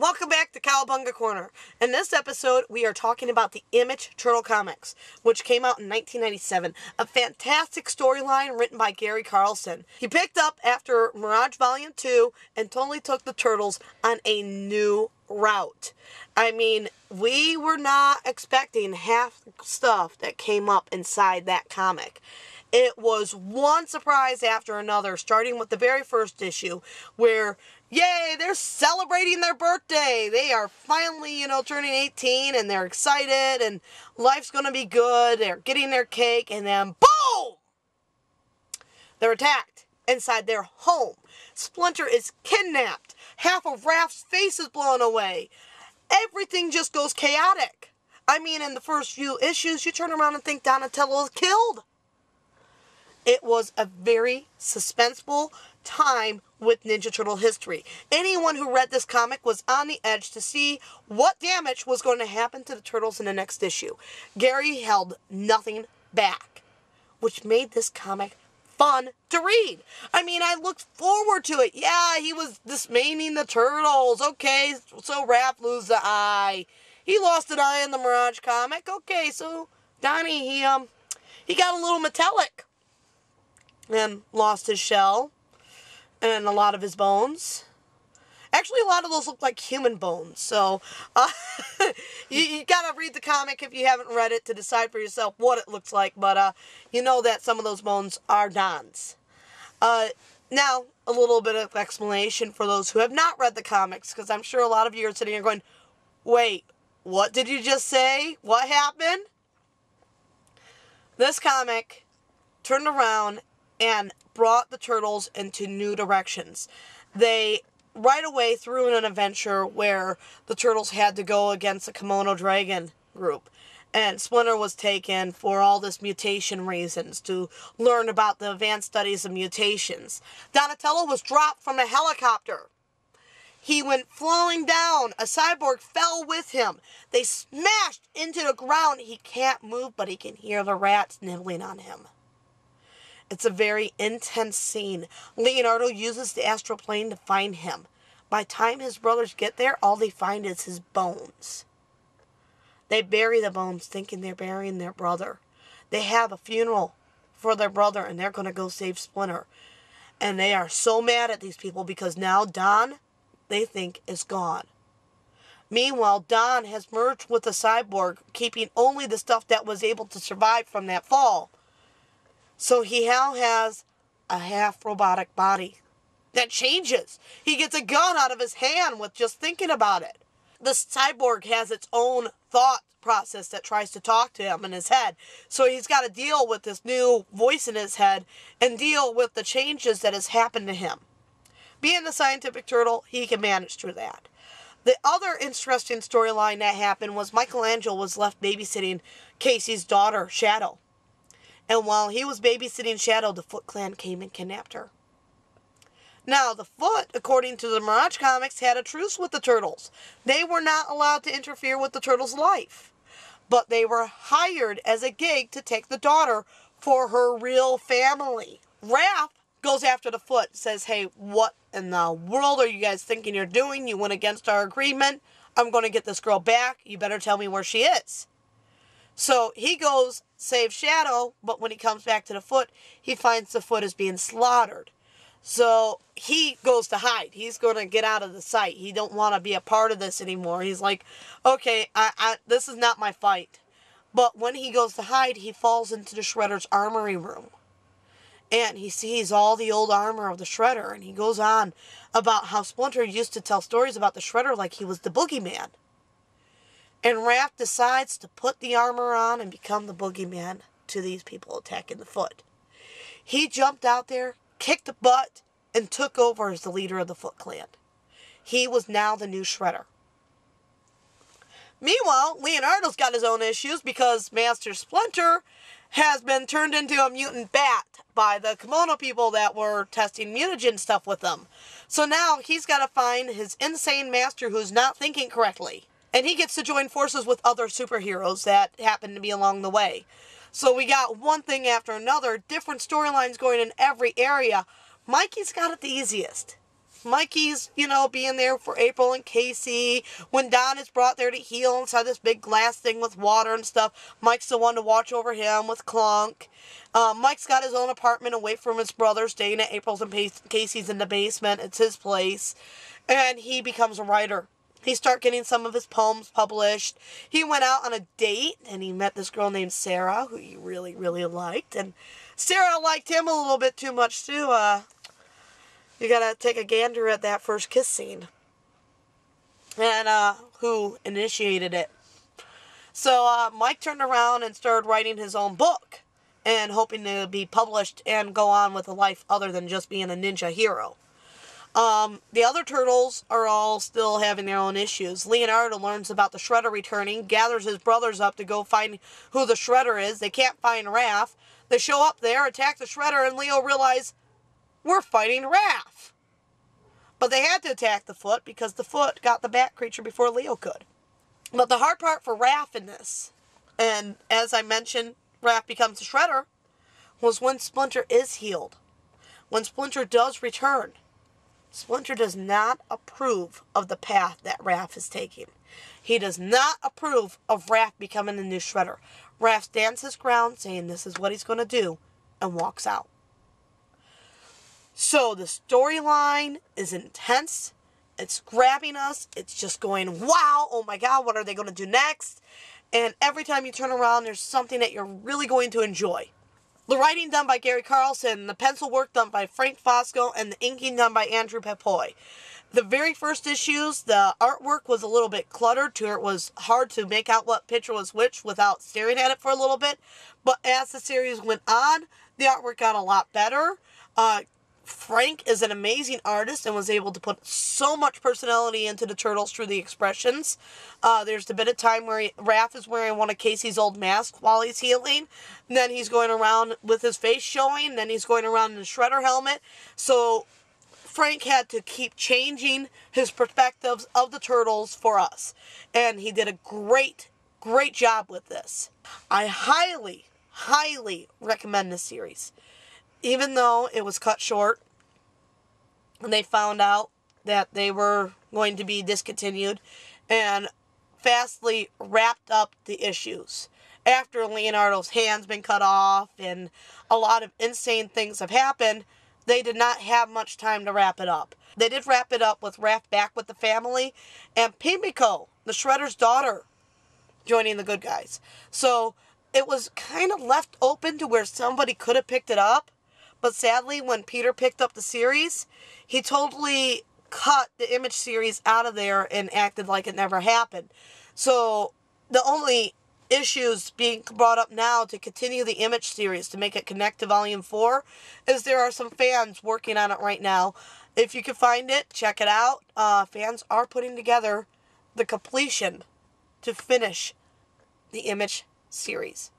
welcome back to Cowabunga Corner. In this episode, we are talking about the Image Turtle comics, which came out in 1997. A fantastic storyline written by Gary Carlson. He picked up after Mirage Volume 2 and totally took the Turtles on a new route. I mean, we were not expecting half the stuff that came up inside that comic. It was one surprise after another, starting with the very first issue, where, yay, they're celebrating their birthday. They are finally, turning 18, and they're excited, and life's going to be good. They're getting their cake, and then, boom! They're attacked inside their home. Splinter is kidnapped. Half of Raph's face is blown away. Everything just goes chaotic. I mean, in the first few issues, you turn around and think Donatello is killed. It was a very suspenseful time with Ninja Turtle history. Anyone who read this comic was on the edge to see what damage was going to happen to the Turtles in the next issue. Gary held nothing back, which made this comic fun to read. I mean, I looked forward to it. Yeah, he was dismaying the Turtles. Okay, so Raph loses the eye. He lost an eye in the Mirage comic. Okay, so Donnie, he got a little metallic and lost his shell and a lot of his bones. Actually, a lot of those look like human bones. So, you gotta read the comic if you haven't read it to decide for yourself what it looks like. But, you know that some of those bones are Don's. Now, a little bit of explanation for those who have not read the comics, because I'm sure a lot of you are sitting here going, wait, what did you just say? What happened? This comic turned around and brought the Turtles into new directions. They right away threw in an adventure where the Turtles had to go against the Kimono Dragon group. And Splinter was taken for all this mutation reasons, to learn about the advanced studies of mutations. Donatello was dropped from a helicopter. He went flowing down. A cyborg fell with him. They smashed into the ground. He can't move, but he can hear the rats nibbling on him. It's a very intense scene. Leonardo uses the astral plane to find him. By the time his brothers get there, all they find is his bones. They bury the bones thinking they're burying their brother. They have a funeral for their brother, and they're going to go save Splinter. And they are so mad at these people because now Don, they think, is gone. Meanwhile, Don has merged with the cyborg, keeping only the stuff that was able to survive from that fall. So he now has a half-robotic body that changes. He gets a gun out of his hand with just thinking about it. The cyborg has its own thought process that tries to talk to him in his head. So he's got to deal with this new voice in his head and deal with the changes that has happened to him. Being the scientific turtle, he can manage through that. The other interesting storyline that happened was Michelangelo was left babysitting Casey's daughter, Shadow. And while he was babysitting Shadow, the Foot Clan came and kidnapped her. Now, the Foot, according to the Mirage comics, had a truce with the Turtles. They were not allowed to interfere with the Turtles' life. But they were hired as a gig to take the daughter for her real family. Raph goes after the Foot, says, hey, what in the world are you guys thinking you're doing? You went against our agreement. I'm going to get this girl back. You better tell me where she is. So he goes, saves Shadow, but when he comes back to the Foot, he finds the Foot is being slaughtered. So he goes to hide. He's going to get out of the sight. He don't want to be a part of this anymore. He's like, okay, this is not my fight. But when he goes to hide, he falls into the Shredder's armory room. And he sees all the old armor of the Shredder, and he goes on about how Splinter used to tell stories about the Shredder like he was the boogeyman. And Raph decides to put the armor on and become the boogeyman to these people attacking the Foot. He jumped out there, kicked the butt, and took over as the leader of the Foot Clan. He was now the new Shredder. Meanwhile, Leonardo's got his own issues because Master Splinter has been turned into a mutant bat by the Kimono people that were testing mutagen stuff with them. So now he's got to find his insane master who's not thinking correctly. And he gets to join forces with other superheroes that happen to be along the way. So we got one thing after another, different storylines going in every area. Mikey's got it the easiest. Mikey's, being there for April and Casey. When Don is brought there to heal inside this big glass thing with water and stuff, Mike's the one to watch over him with Clunk. Mike's got his own apartment away from his brother, staying at April's and Casey's in the basement. It's his place. And he becomes a writer. He started getting some of his poems published. He went out on a date, and he met this girl named Sarah, who he really, really liked. And Sarah liked him a little bit too much, too. You gotta take a gander at that first kiss scene. And, who initiated it. So, Mike turned around and started writing his own book, and hoping to be published and go on with a life other than just being a ninja hero. The other turtles are all still having their own issues. Leonardo learns about the Shredder returning, gathers his brothers up to go find who the Shredder is. They can't find Raph. They show up there, attack the Shredder, and Leo realizes, we're fighting Raph. But they had to attack the Foot because the Foot got the Bat creature before Leo could. But the hard part for Raph in this, and as I mentioned, Raph becomes a Shredder, was when Splinter is healed. When Splinter does return, Splinter does not approve of the path that Raph is taking. He does not approve of Raph becoming the new Shredder. Raph stands his ground, saying this is what he's going to do, and walks out. So the storyline is intense. It's grabbing us. It's just going, wow, oh my God, what are they going to do next? And every time you turn around, there's something that you're really going to enjoy. The writing done by Gary Carlson, the pencil work done by Frank Fosco, and the inking done by Andrew Pepoy. The very first issues, the artwork was a little bit cluttered to where it was hard to make out what picture was which without staring at it for a little bit. But as the series went on, the artwork got a lot better. Frank is an amazing artist and was able to put so much personality into the turtles through the expressions. There's a bit of time where Raph is wearing one of Casey's old masks while he's healing. And then he's going around with his face showing. Then he's going around in the Shredder helmet. So Frank had to keep changing his perspectives of the turtles for us. And he did a great, great job with this. I highly, highly recommend this series. Even though it was cut short, and they found out that they were going to be discontinued, and fastly wrapped up the issues. After Leonardo's hand's been cut off, and a lot of insane things have happened, they did not have much time to wrap it up. They did wrap it up with Raph back with the family, and Pimiko, the Shredder's daughter, joining the good guys. So, it was kind of left open to where somebody could have picked it up. But sadly, when Peter picked up the series, he totally cut the Image series out of there and acted like it never happened. So the only issues being brought up now to continue the Image series to make it connect to Volume 4 is there are some fans working on it right now. If you can find it, check it out. Fans are putting together the completion to finish the Image series.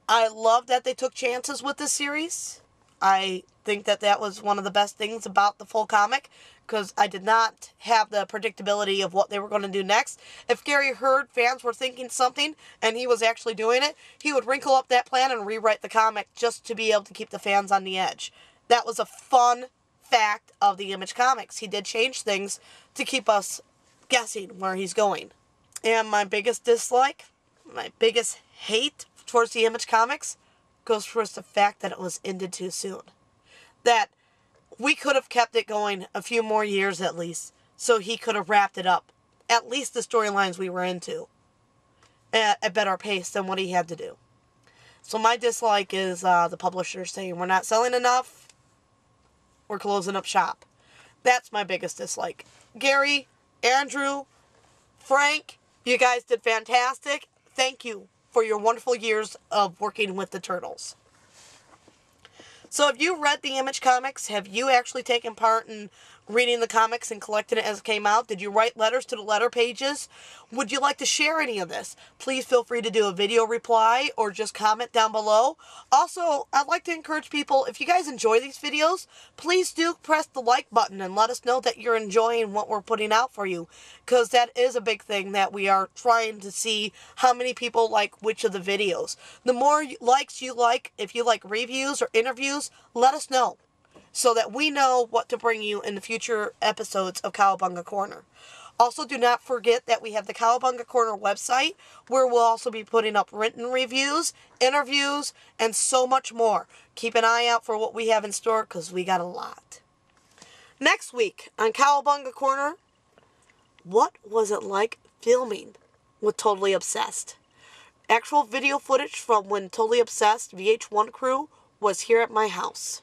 I love that they took chances with this series. I think that that was one of the best things about the full comic, because I did not have the predictability of what they were going to do next. If Gary heard fans were thinking something and he was actually doing it, he would wrinkle up that plan and rewrite the comic just to be able to keep the fans on the edge. That was a fun fact of the Image comics. He did change things to keep us guessing where he's going. And my biggest dislike, my biggest hate towards the Image comics goes towards the fact that it was ended too soon. That we could have kept it going a few more years at least, so he could have wrapped it up. At least the storylines we were into at a better pace than what he had to do. So my dislike is the publisher saying we're not selling enough, we're closing up shop. That's my biggest dislike. Gary, Andrew, Frank, you guys did fantastic. Thank you for your wonderful years of working with the Turtles. So have you read the Image comics? Have you actually taken part in reading the comics and collecting it as it came out? Did you write letters to the letter pages? Would you like to share any of this? Please feel free to do a video reply or just comment down below. Also, I'd like to encourage people, if you guys enjoy these videos, please do press the like button and let us know that you're enjoying what we're putting out for you. Because that is a big thing that we are trying to see how many people like which of the videos. The more likes you like, if you like reviews or interviews, let us know. so that we know what to bring you in the future episodes of Cowabunga Corner. Also, do not forget that we have the Cowabunga Corner website, where we'll also be putting up written reviews, interviews, and so much more. Keep an eye out for what we have in store, because we got a lot. Next week on Cowabunga Corner, what was it like filming with Totally Obsessed? Actual video footage from when Totally Obsessed VH1 crew was here at my house.